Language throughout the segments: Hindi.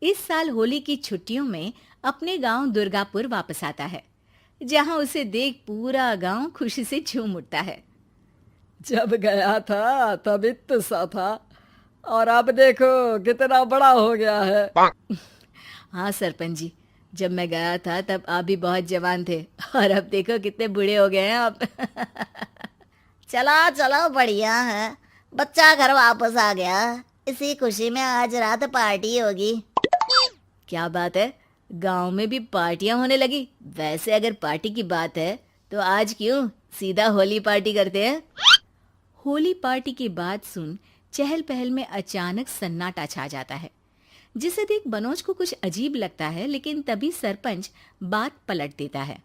इस साल होली की छुट्टियों में अपने गांव दुर्गापुर वापस आता है, जहां उसे देख पूरा गांव खुशी से झूम उठता है। जब गया था तब इतना सा था और अब देखो कितना बड़ा हो गया है। हाँ सरपंच जी, जब मैं गया था तब आप भी बहुत जवान थे और अब देखो कितने बूढ़े हो गए हैं आप। चलो चलो, बढ़िया है। बच्चा घर वापस आ गया। इसी खुशी में आज रात पार्टी होगी। क्या बात है, गांव में भी पार्टियां होने लगी। वैसे अगर पार्टी की बात है तो आज क्यों सीधा होली पार्टी करते हैं। होली पार्टी की बात सुन चहल पहल में अचानक सन्नाटा छा जाता है, जिसे देख मनोज को कुछ अजीब लगता है, लेकिन तभी सरपंच बात पलट देता है।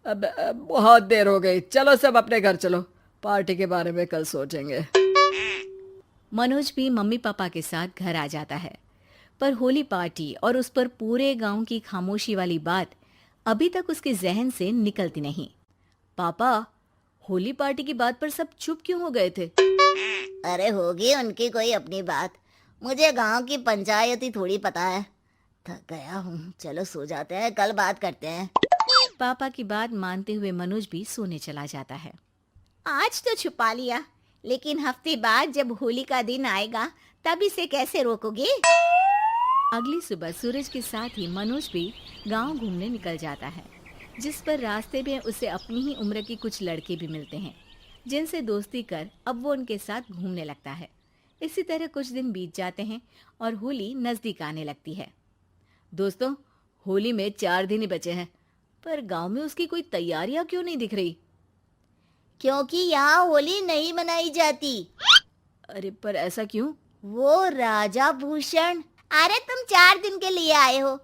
अब बहुत देर हो गई, चलो सब अपने घर चलो, पार्टी के बारे में कल सोचेंगे। मनोज भी मम्मी पापा के साथ घर आ जाता है, पर होली पार्टी और उस पर पूरे गांव की खामोशी वाली बात अभी तक उसके जहन से निकलती नहीं। पापा, होली पार्टी की बात पर सब चुप क्यों हो गए थे? अरे होगी उनकी कोई अपनी बात। मुझे गांव की पंचायती थोड़ी पता है। थक गया हूँ, चलो सो जाते हैं, कल बात करते हैं। पापा की बात मानते हुए मनोज भी सोने चला जाता है। आज तो छुपा लिया, लेकिन हफ्ते बाद जब होली का दिन आएगा तब इसे कैसे रोकोगे? अगली सुबह सूरज के साथ ही मनोज भी गांव घूमने निकल जाता है, जिस पर रास्ते में उसे अपनी ही उम्र के कुछ लड़के भी मिलते हैं, जिनसे दोस्ती कर अब वो उनके साथ घूमने लगता है। इसी तरह कुछ दिन बीत जाते हैं और होली नजदीक आने लगती है। दोस्तों, होली में 4 दिन ही बचे हैं, पर गांव में उसकी कोई तैयारियां क्यों नहीं दिख रही? क्योंकि यहाँ होली नहीं मनाई जाती। अरे पर ऐसा क्यों? वो राजा भूषण। अरे तुम 4 दिन के लिए आए हो,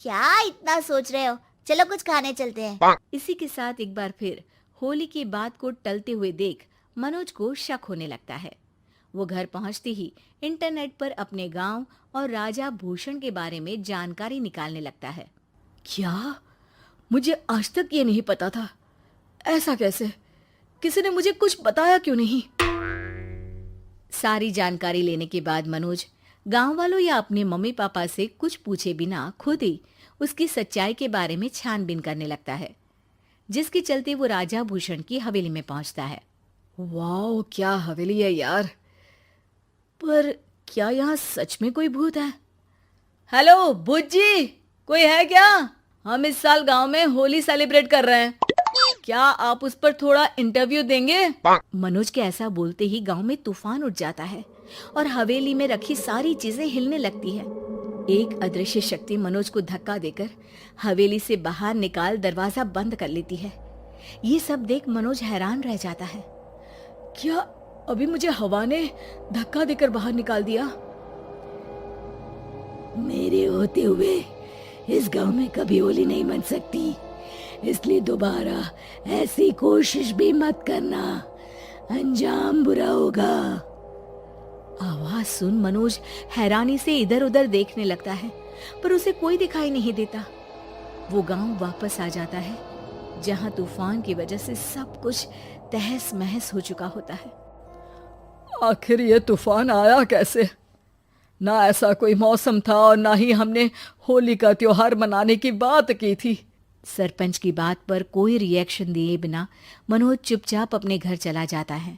क्या इतना सोच रहे हो? चलो कुछ खाने चलते हैं। इसी के साथ एक बार फिर होली की बात को टलते हुए देख मनोज को शक होने लगता है। वो घर पहुंचते ही इंटरनेट पर अपने गांव और राजा भूषण के बारे में जानकारी निकालने लगता है। क्या? मुझे आज तक ये नहीं पता था। ऐसा कैसे? किसी ने मुझे कुछ बताया क्यों नहीं? सारी जानकारी लेने के बाद मनोज गांव वालों या अपने मम्मी पापा से कुछ पूछे बिना खुद ही उसकी सच्चाई के बारे में छानबीन करने लगता है, जिसके चलते वो राजा भूषण की हवेली में पहुंचता है। वाह, क्या हवेली है यार। पर क्या यहाँ सच में कोई भूत है? हेलो भूत जी, कोई है क्या? हम इस साल गांव में होली सेलिब्रेट कर रहे हैं, क्या आप उस पर थोड़ा इंटरव्यू देंगे? मनोज के ऐसा बोलते ही गांव में तूफान उठ जाता है और हवेली में रखी सारी चीजें हिलने लगती है। एक अदृश्य शक्ति मनोज को धक्का देकर हवेली से बाहर निकाल दरवाजा बंद कर लेती है। ये सब देख मनोज हैरान रह जाता है। क्या अभी मुझे हवा ने धक्का देकर बाहर निकाल दिया? मेरे होते हुए इस गांव में कभी होली नहीं मन सकती, इसलिए दोबारा ऐसी कोशिश भी मत करना, अंजाम बुरा होगा। आवाज सुन मनोज हैरानी से इधर उधर देखने लगता है, पर उसे कोई दिखाई नहीं देता। वो गांव वापस आ जाता है, जहां तूफान की वजह से सब कुछ तहस महस हो चुका होता है। आखिर ये तूफान आया कैसे? ना ऐसा कोई मौसम था और ना ही हमने होली का त्योहार मनाने की बात की थी। सरपंच की बात पर कोई रिएक्शन दिए बिना मनोज चुपचाप अपने घर चला जाता है।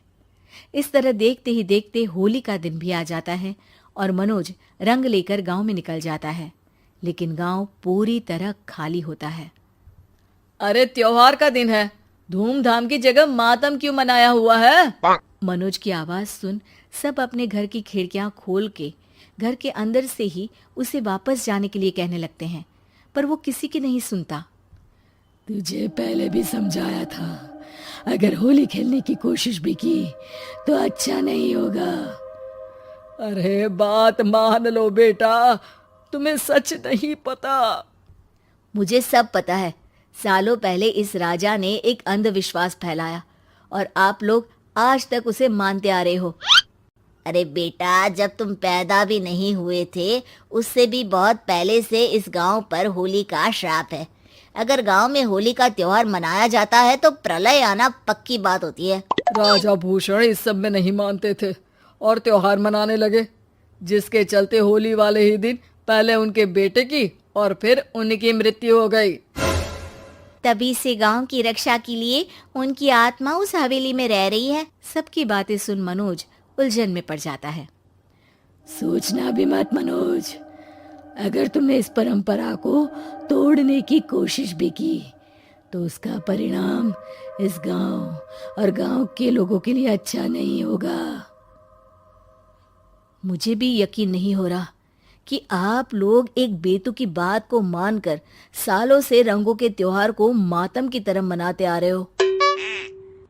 इस तरह देखते ही देखते होली का दिन भी आ जाता है और मनोज रंग लेकर गांव में निकल जाता है, लेकिन गांव पूरी तरह खाली होता है। अरे त्योहार का दिन है, धूमधाम की जगह मातम क्यों मनाया हुआ है? मनोज की आवाज सुन सब अपने घर की खिड़कियां खोल के घर के अंदर से ही उसे वापस जाने के लिए कहने लगते हैं, पर वो किसी की नहीं सुनता। तुझे पहले भी समझाया था, अगर होली खेलने की कोशिश भी की तो अच्छा नहीं होगा। अरे बात मान लो बेटा, तुम्हें सच नहीं पता। मुझे सब पता है। सालों पहले इस राजा ने एक अंधविश्वास फैलाया और आप लोग आज तक उसे मानते आ रहे हो। अरे बेटा, जब तुम पैदा भी नहीं हुए थे उससे भी बहुत पहले से इस गांव पर होली का श्राप है। अगर गांव में होली का त्योहार मनाया जाता है तो प्रलय आना पक्की बात होती है। राजा भूषण इस सब में नहीं मानते थे और त्योहार मनाने लगे, जिसके चलते होली वाले ही दिन पहले उनके बेटे की और फिर उनकी मृत्यु हो गई। तभी से गांव की रक्षा के लिए उनकी आत्मा उस हवेली में रह रही है। सबकी बातें सुन मनोज उलझन में पड़ जाता है। सोचना भी मत मनोज, अगर तुमने इस परंपरा को तोड़ने की कोशिश भी की तो उसका परिणाम इस गांव और गांव के लोगों के लिए अच्छा नहीं होगा। मुझे भी यकीन नहीं हो रहा कि आप लोग एक बेतुकी बात को मानकर सालों से रंगों के त्योहार को मातम की तरह मनाते आ रहे हो।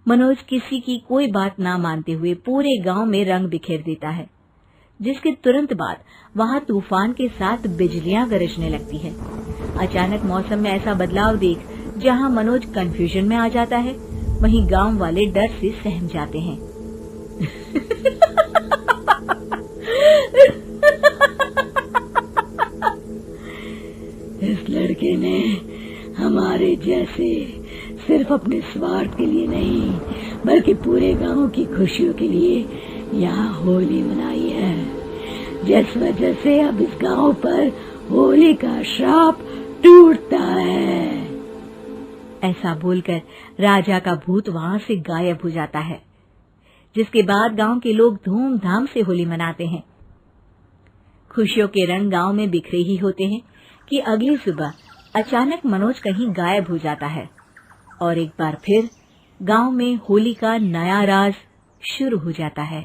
मनोज किसी की कोई बात ना मानते हुए पूरे गांव में रंग बिखेर देता है, जिसके तुरंत बाद वहां तूफान के साथ बिजलियां गरजने लगती है। अचानक मौसम में ऐसा बदलाव देख जहां मनोज कंफ्यूजन में आ जाता है, वहीं गांव वाले डर से सहम जाते हैं। इस लड़के ने हमारे जैसे सिर्फ अपने स्वार्थ के लिए नहीं बल्कि पूरे गांव की खुशियों के लिए यहाँ होली मनाई है, जिस वजह से अब इस गांव पर होली का श्राप टूटता है। ऐसा बोलकर राजा का भूत वहां से गायब हो जाता है, जिसके बाद गांव के लोग धूमधाम से होली मनाते हैं। खुशियों के रंग गांव में बिखरे ही होते हैं कि अगली सुबह अचानक मनोज कहीं गायब हो जाता है और एक बार फिर गांव में होली का नया राज शुरू हो जाता है।